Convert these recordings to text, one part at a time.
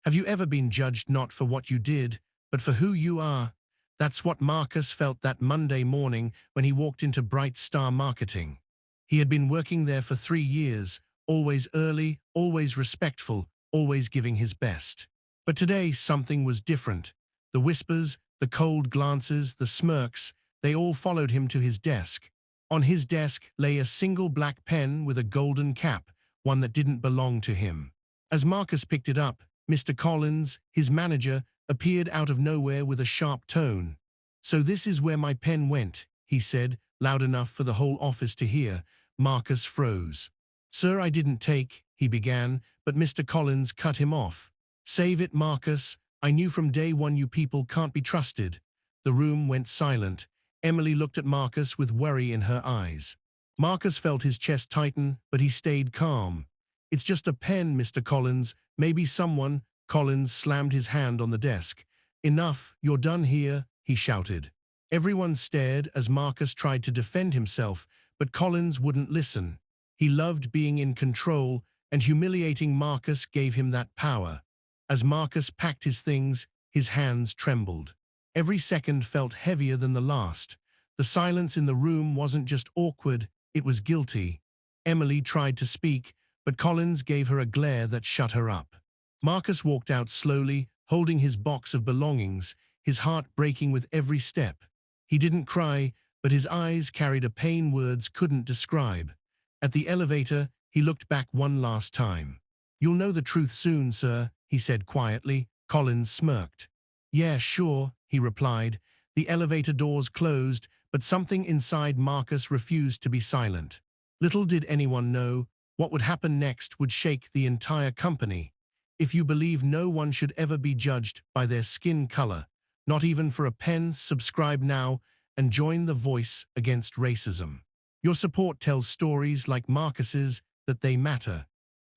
Have you ever been judged not for what you did, but for who you are? That's what Marcus felt that Monday morning when he walked into Bright Star Marketing. He had been working there for 3 years, always early, always respectful, always giving his best. But today something was different. The whispers, the cold glances, the smirks, they all followed him to his desk. On his desk lay a single black pen with a golden cap, one that didn't belong to him. As Marcus picked it up, Mr. Collins, his manager, appeared out of nowhere with a sharp tone. "So this is where my pen went," he said, loud enough for the whole office to hear. Marcus froze. "Sir, I didn't take," he began, but Mr. Collins cut him off. "Save it, Marcus. I knew from day one you people can't be trusted." The room went silent. Emily looked at Marcus with worry in her eyes. Marcus felt his chest tighten, but he stayed calm. "It's just a pen, Mr. Collins. Maybe someone—" Collins slammed his hand on the desk. "Enough, you're done here," he shouted. Everyone stared as Marcus tried to defend himself, but Collins wouldn't listen. He loved being in control, and humiliating Marcus gave him that power. As Marcus packed his things, his hands trembled. Every second felt heavier than the last. The silence in the room wasn't just awkward, it was guilty. Emily tried to speak, but Collins gave her a glare that shut her up. Marcus walked out slowly, holding his box of belongings, his heart breaking with every step. He didn't cry, but his eyes carried a pain words couldn't describe. At the elevator, he looked back one last time. "You'll know the truth soon, sir," he said quietly. Collins smirked. "Yeah, sure," he replied. The elevator doors closed, but something inside Marcus refused to be silent. Little did anyone know, what would happen next would shake the entire company. If you believe no one should ever be judged by their skin color, not even for a pen, subscribe now and join the voice against racism. Your support tells stories like Marcus's that they matter.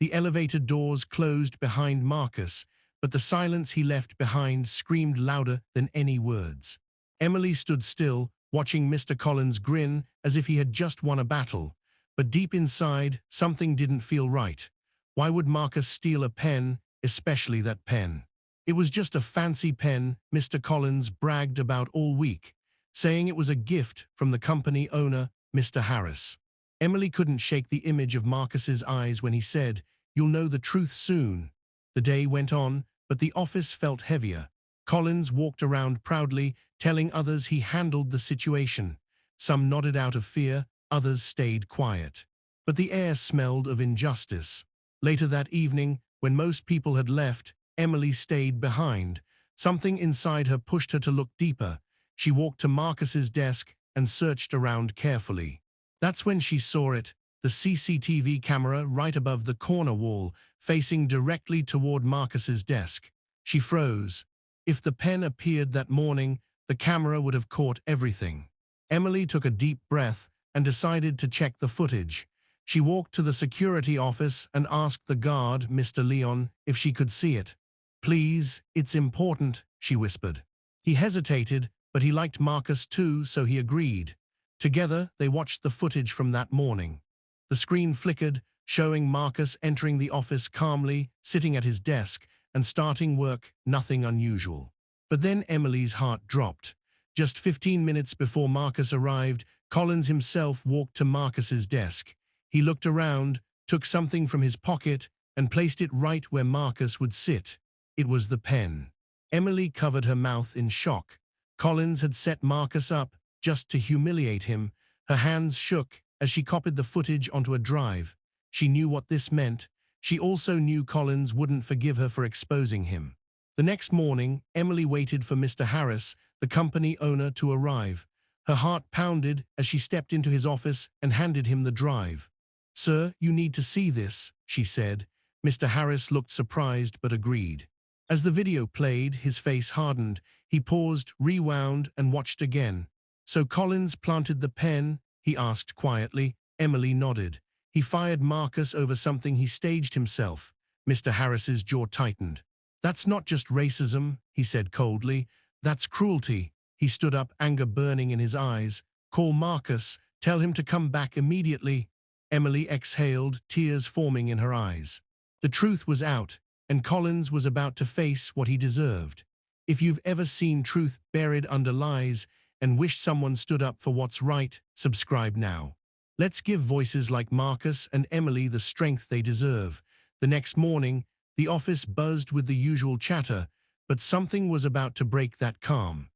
The elevator doors closed behind Marcus, but the silence he left behind screamed louder than any words. Emily stood still, watching Mr. Collins grin as if he had just won a battle. But deep inside, something didn't feel right. Why would Marcus steal a pen, especially that pen? It was just a fancy pen Mr. Collins bragged about all week, saying it was a gift from the company owner, Mr. Harris. Emily couldn't shake the image of Marcus's eyes when he said, "You'll know the truth soon." The day went on, but the office felt heavier. Collins walked around proudly, telling others he handled the situation. Some nodded out of fear, others stayed quiet. But the air smelled of injustice. Later that evening, when most people had left, Emily stayed behind. Something inside her pushed her to look deeper. She walked to Marcus's desk and searched around carefully. That's when she saw it, the CCTV camera right above the corner wall, facing directly toward Marcus's desk. She froze. If the pen appeared that morning, the camera would have caught everything. Emily took a deep breath and decided to check the footage. She walked to the security office and asked the guard, Mr. Leon, if she could see it. "Please, it's important," she whispered. He hesitated, but he liked Marcus too, so he agreed. Together, they watched the footage from that morning. The screen flickered, showing Marcus entering the office calmly, sitting at his desk, and starting work, nothing unusual. But then Emily's heart dropped. Just 15 minutes before Marcus arrived, Collins himself walked to Marcus's desk. He looked around, took something from his pocket, and placed it right where Marcus would sit. It was the pen. Emily covered her mouth in shock. Collins had set Marcus up just to humiliate him. Her hands shook as she copied the footage onto a drive. She knew what this meant. She also knew Collins wouldn't forgive her for exposing him. The next morning, Emily waited for Mr. Harris, the company owner, to arrive. Her heart pounded as she stepped into his office and handed him the drive. "Sir, you need to see this," she said. Mr. Harris looked surprised but agreed. As the video played, his face hardened. He paused, rewound, and watched again. "So Collins planted the pen?" he asked quietly. Emily nodded. "He fired Marcus over something he staged himself." Mr. Harris's jaw tightened. "That's not just racism," he said coldly. "That's cruelty." He stood up, anger burning in his eyes. "Call Marcus. Tell him to come back immediately." Emily exhaled, tears forming in her eyes. The truth was out. and Collins was about to face what he deserved. If you've ever seen truth buried under lies and wished someone stood up for what's right, subscribe now. Let's give voices like Marcus and Emily the strength they deserve. The next morning, the office buzzed with the usual chatter, but something was about to break that calm.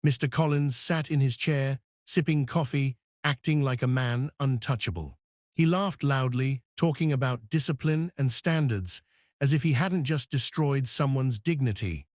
Mr. Collins sat in his chair, sipping coffee, acting like a man untouchable. He laughed loudly, talking about discipline and standards, as if he hadn't just destroyed someone's dignity.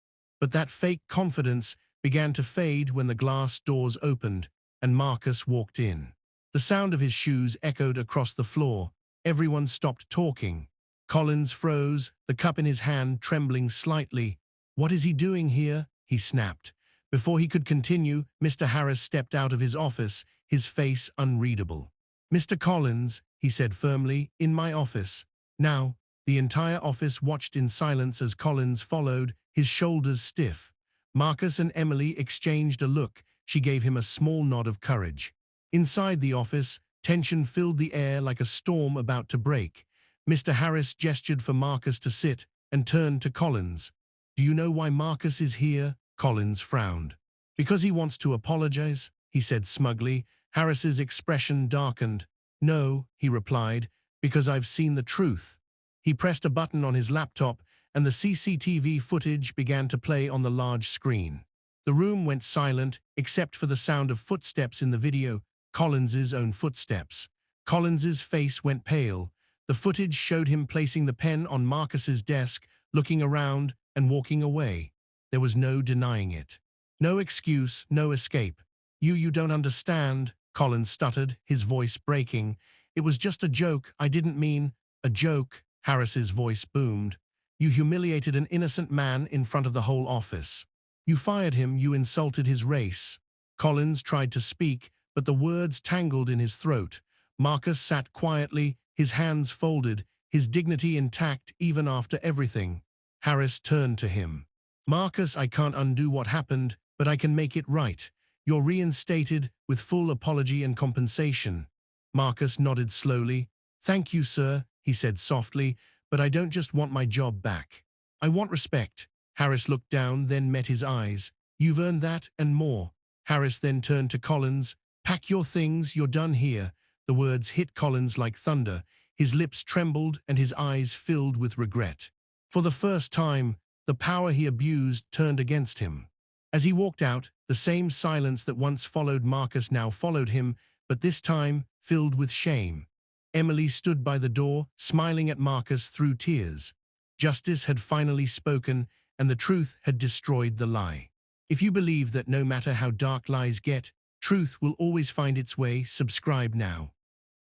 But that fake confidence began to fade when the glass doors opened and Marcus walked in. The sound of his shoes echoed across the floor. Everyone stopped talking. Collins froze, the cup in his hand trembling slightly. "What is he doing here?" he snapped. Before he could continue, Mr. Harris stepped out of his office, his face unreadable. "Mr. Collins," he said firmly, "in my office." Now, the entire office watched in silence as Collins followed, his shoulders stiff. Marcus and Emily exchanged a look. She gave him a small nod of courage. Inside the office, tension filled the air like a storm about to break. Mr. Harris gestured for Marcus to sit and turned to Collins. "Do you know why Marcus is here?" Collins frowned. "Because he wants to apologize," he said smugly. Harris's expression darkened. "No," he replied, "because I've seen the truth." He pressed a button on his laptop, and the CCTV footage began to play on the large screen. The room went silent, except for the sound of footsteps in the video, Collins's own footsteps. Collins's face went pale. The footage showed him placing the pen on Marcus's desk, looking around, and walking away. There was no denying it. No excuse, no escape. You don't understand," Collins stuttered, his voice breaking. "It was just a joke. I didn't mean—" "A joke," Harris's voice boomed. "You humiliated an innocent man in front of the whole office. You fired him, you insulted his race." Collins tried to speak, but the words tangled in his throat. Marcus sat quietly, his hands folded, his dignity intact even after everything. Harris turned to him. "Marcus, I can't undo what happened, but I can make it right. You're reinstated with full apology and compensation." Marcus nodded slowly. "Thank you, sir," he said softly, "but I don't just want my job back. I want respect." Harris looked down, then met his eyes. "You've earned that and more." Harris then turned to Collins. "Pack your things, you're done here." The words hit Collins like thunder. His lips trembled and his eyes filled with regret. For the first time, the power he abused turned against him. As he walked out, the same silence that once followed Marcus now followed him, but this time filled with shame. Emily stood by the door, smiling at Marcus through tears. Justice had finally spoken, and the truth had destroyed the lie. If you believe that no matter how dark lies get, truth will always find its way, subscribe now.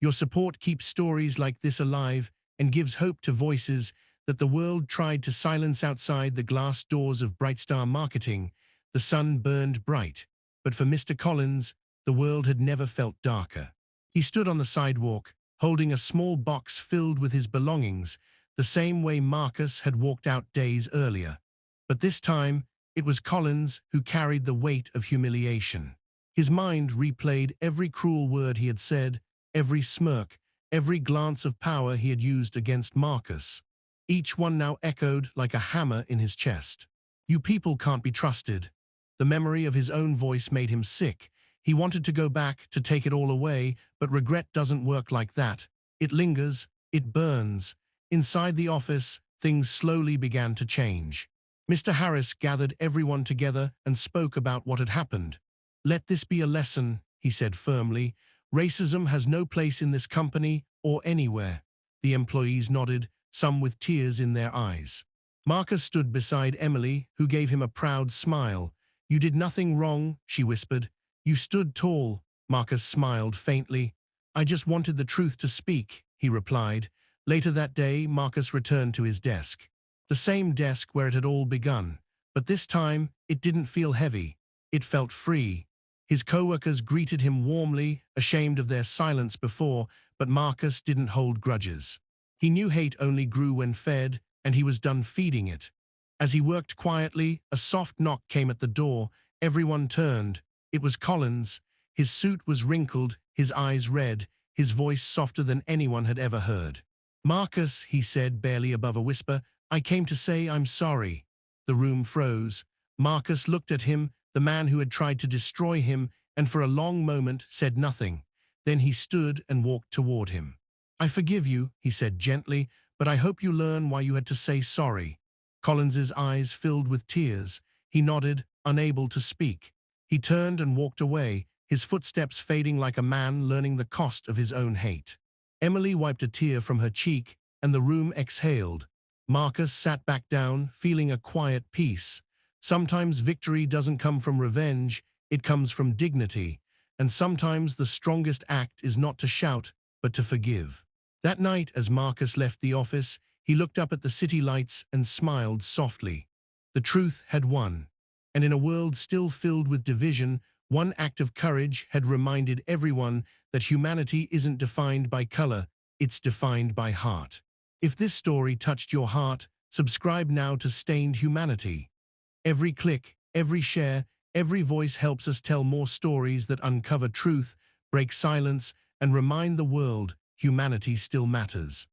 Your support keeps stories like this alive and gives hope to voices that the world tried to silence outside the glass doors of Bright Star Marketing. The sun burned bright, but for Mr. Collins, the world had never felt darker. He stood on the sidewalk, holding a small box filled with his belongings, the same way Marcus had walked out days earlier. But this time, it was Collins who carried the weight of humiliation. His mind replayed every cruel word he had said, every smirk, every glance of power he had used against Marcus. Each one now echoed like a hammer in his chest. "You people can't be trusted." The memory of his own voice made him sick. He wanted to go back, to take it all away, but regret doesn't work like that. It lingers, it burns. Inside the office, things slowly began to change. Mr. Harris gathered everyone together and spoke about what had happened. "Let this be a lesson," he said firmly. "Racism has no place in this company or anywhere." The employees nodded, some with tears in their eyes. Marcus stood beside Emily, who gave him a proud smile. "You did nothing wrong," she whispered. "You stood tall." Marcus smiled faintly. "I just wanted the truth to speak," he replied. Later that day, Marcus returned to his desk. The same desk where it had all begun. But this time, it didn't feel heavy. It felt free. His co-workers greeted him warmly, ashamed of their silence before, but Marcus didn't hold grudges. He knew hate only grew when fed, and he was done feeding it. As he worked quietly, a soft knock came at the door. Everyone turned. It was Collins. His suit was wrinkled, his eyes red, his voice softer than anyone had ever heard. "Marcus," he said, barely above a whisper, I came to say I'm sorry. The room froze. Marcus looked at him, the man who had tried to destroy him, and for a long moment said nothing. Then he stood and walked toward him. I forgive you, he said gently, but I hope you learn why you had to say sorry. Collins's eyes filled with tears. He nodded, unable to speak. He turned and walked away, his footsteps fading like a man learning the cost of his own hate. Emily wiped a tear from her cheek, and the room exhaled. Marcus sat back down, feeling a quiet peace. Sometimes victory doesn't come from revenge, it comes from dignity. And sometimes the strongest act is not to shout, but to forgive. That night, as Marcus left the office, he looked up at the city lights and smiled softly. The truth had won. And in a world still filled with division, one act of courage had reminded everyone that humanity isn't defined by color, it's defined by heart. If this story touched your heart, subscribe now to Stained Humanity. Every click, every share, every voice helps us tell more stories that uncover truth, break silence, and remind the world humanity still matters.